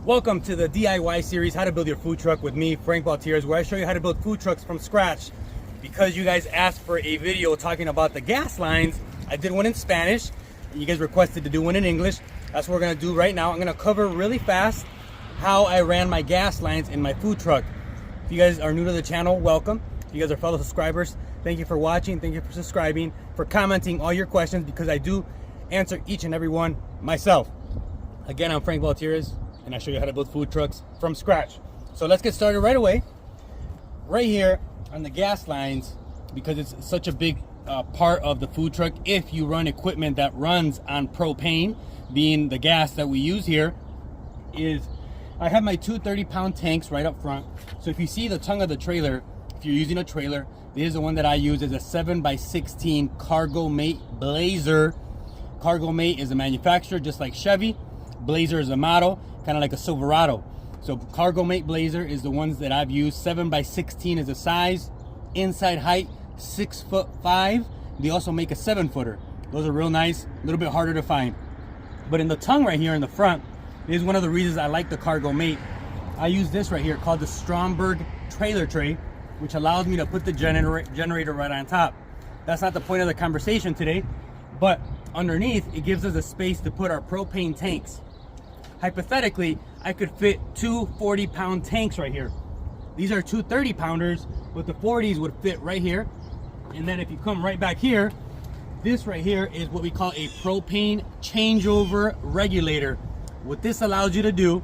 Welcome to the DIY series, How to Build Your Food Truck with me, Frank Baltiers, where I show you how to build food trucks from scratch. Because you guys asked for a video talking about the gas lines, I did one in Spanish, and you guys requested to do one in English. That's what we're gonna do right now. I'm gonna cover really fast how I ran my gas lines in my food truck. If you guys are new to the channel, welcome. If you guys are fellow subscribers, thank you for watching, thank you for subscribing, for commenting all your questions, because I do answer each and every one myself. Again, I'm Frank Baltiers, and I show you how to build food trucks from scratch. So let's get started right away. Right here on the gas lines, because it's such a big part of the food truck, if you run equipment that runs on propane, being the gas that we use here, is I have my two 30-pound tanks right up front. So if you see the tongue of the trailer, if you're using a trailer, this is the one that I use, is a 7x16 Cargo Mate Blazer. Cargo Mate is a manufacturer just like Chevy. Blazer is a model, kind of like a Silverado. So Cargo Mate Blazer is the ones that I've used. 7x16 is the size. Inside height 6'5". They also make a 7-footer. Those are real nice, a little bit harder to find. But in the tongue right here in the front, this is one of the reasons I like the Cargo Mate. I use this right here called the Stromberg trailer tray, which allows me to put the generator right on top. That's not the point of the conversation today, but underneath it gives us a space to put our propane tanks. Hypothetically, I could fit two 40-pound tanks right here. These are two 30-pounders, but the 40s would fit right here. And then if you come right back here, this right here is what we call a propane changeover regulator. What this allows you to do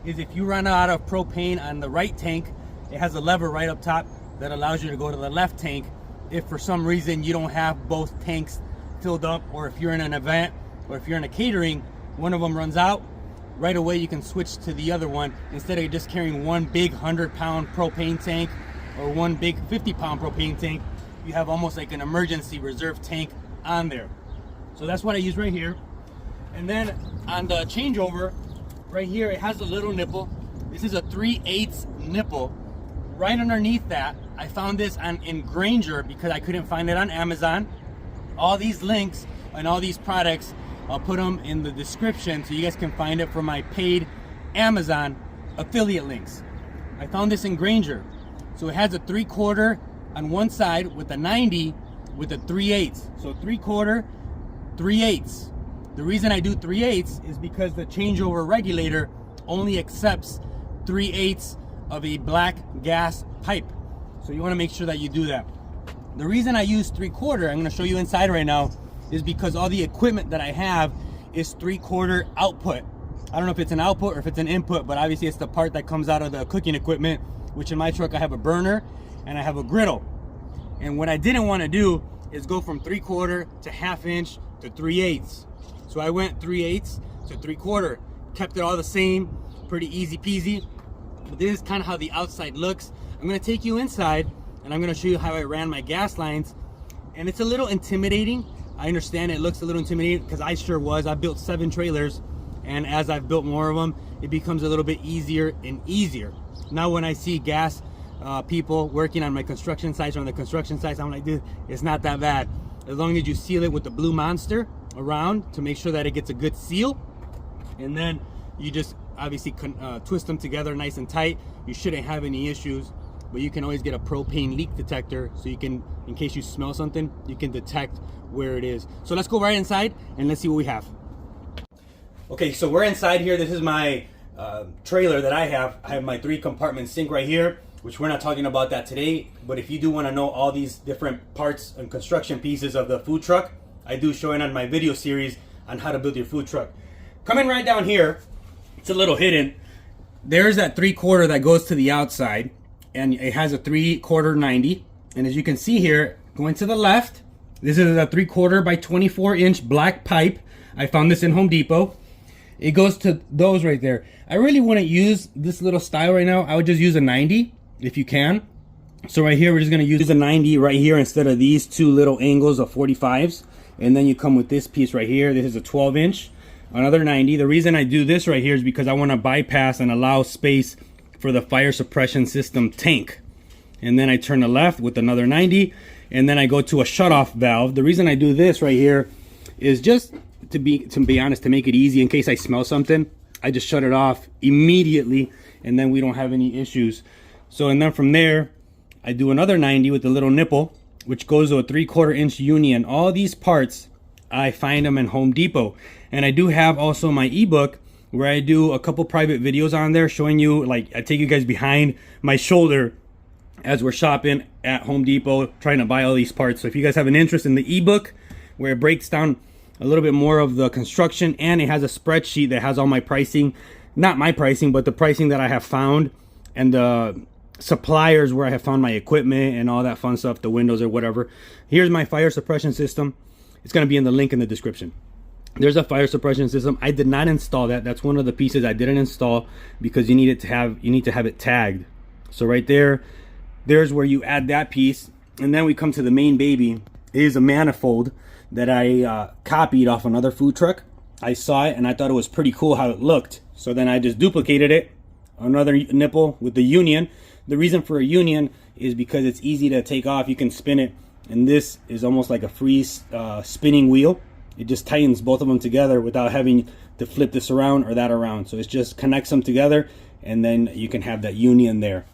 is if you run out of propane on the right tank, it has a lever right up top that allows you to go to the left tank if for some reason you don't have both tanks filled up, or if you're in an event, or if you're in a catering, one of them runs out. Right away you can switch to the other one instead of just carrying one big 100-pound propane tank or one big 50-pound propane tank. You have almost like an emergency reserve tank on there. So that's what I use right here. And then on the changeover right here, it has a little nipple. This is a 3/8 nipple. Right underneath that, I found this in Grainger because I couldn't find it on Amazon. All these links and all these products, I'll put them in the description so you guys can find it from my paid Amazon affiliate links. I found this in Grainger. So it has a 3/4 on one side with a 90 with a 3/8. So 3/4, 3/8. The reason I do 3/8 is because the changeover regulator only accepts 3/8 of a black gas pipe. So you want to make sure that you do that. The reason I use 3/4, I'm going to show you inside right now, is because all the equipment that I have is 3/4 output. I don't know if it's an output or if it's an input, but obviously it's the part that comes out of the cooking equipment, which in my truck I have a burner and I have a griddle. And what I didn't want to do is go from 3/4 to 1/2 inch to 3/8. So I went 3/8 to 3/4, kept it all the same, pretty easy peasy. But this is kind of how the outside looks. I'm going to take you inside and I'm going to show you how I ran my gas lines. And it's a little intimidating. I understand it looks a little intimidating because I sure was. I built 7 trailers, and as I've built more of them, it becomes a little bit easier and easier. Now when I see gas people working on my construction sites or on the construction sites, I'm like, dude, it's not that bad. As long as you seal it with the Blue Monster around to make sure that it gets a good seal, and then you just obviously twist them together nice and tight, you shouldn't have any issues. But you can always get a propane leak detector so you can, in case you smell something, you can detect where it is. So let's go right inside and let's see what we have. Okay, so we're inside here. This is my trailer that I have. I have my 3-compartment sink right here, which we're not talking about that today. But if you do want to know all these different parts and construction pieces of the food truck, I do show it on my video series on how to build your food truck. Coming right down here, it's a little hidden. There's that 3/4 that goes to the outside, and it has a 3/4 90. And as you can see here, going to the left, this is a 3/4 by 24-inch black pipe. I found this in Home Depot. It goes to those right there. I really wouldn't use this little style right now. I would just use a 90 if you can. So right here, we're just gonna use a 90 right here instead of these two little angles of 45s. And then you come with this piece right here. This is a 12-inch, another 90. The reason I do this right here is because I want to bypass and allow space for the fire suppression system tank. And then I turn the left with another 90, and then I go to a shutoff valve. The reason I do this right here is just to be honest, to make it easy in case I smell something. I just shut it off immediately, and then we don't have any issues. So, and then from there, I do another 90 with the little nipple, which goes to a 3/4 inch union. All these parts, I find them in Home Depot. And I do have also my ebook where I do a couple private videos on there showing you, like, I take you guys behind my shoulder as we're shopping at Home Depot trying to buy all these parts. So if you guys have an interest in the ebook where it breaks down a little bit more of the construction, and it has a spreadsheet that has all my pricing, not my pricing, but the pricing that I have found, and the suppliers where I have found my equipment and all that fun stuff, the windows or whatever. Here's my fire suppression system. It's going to be in the link in the description. There's a fire suppression system. I did not install that. That's one of the pieces I didn't install because you need to have it tagged. So right there, there's where you add that piece. And then we come to the main baby. It is a manifold that I copied off another food truck. I saw it and I thought it was pretty cool how it looked. So then I just duplicated it. Another nipple with the union. The reason for a union is because it's easy to take off. You can spin it, and this is almost like a free spinning wheel. It just tightens both of them together without having to flip this around or that around. So it just connects them together, and then you can have that union there.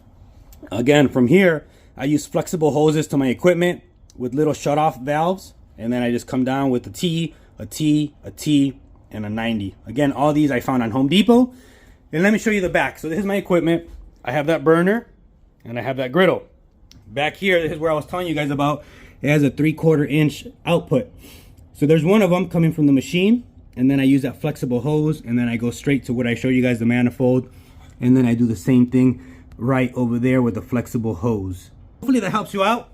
Again, from here, I use flexible hoses to my equipment with little shut-off valves, and then I just come down with a T, a T, a T, and a 90. Again, all these I found on Home Depot. And let me show you the back. So this is my equipment. I have that burner, and I have that griddle. Back here, this is where I was telling you guys about. It has a 3/4 inch output. So there's one of them coming from the machine, and then I use that flexible hose, and then I go straight to what I show you guys, the manifold, and then I do the same thing right over there with the flexible hose. Hopefully that helps you out,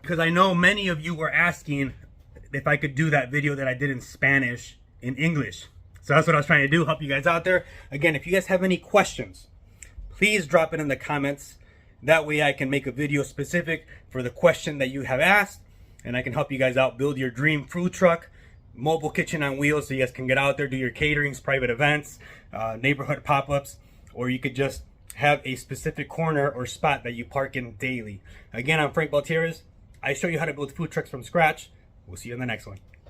because I know many of you were asking if I could do that video that I did in Spanish in English. So that's what I was trying to do, help you guys out there. Again, if you guys have any questions, please drop it in the comments. That way I can make a video specific for the question that you have asked, and I can help you guys out build your dream food truck, mobile kitchen on wheels, so you guys can get out there, do your caterings, private events, neighborhood pop-ups, or you could just have a specific corner or spot that you park in daily. Again, I'm Frank Baltierez. I show you how to build food trucks from scratch. We'll see you in the next one.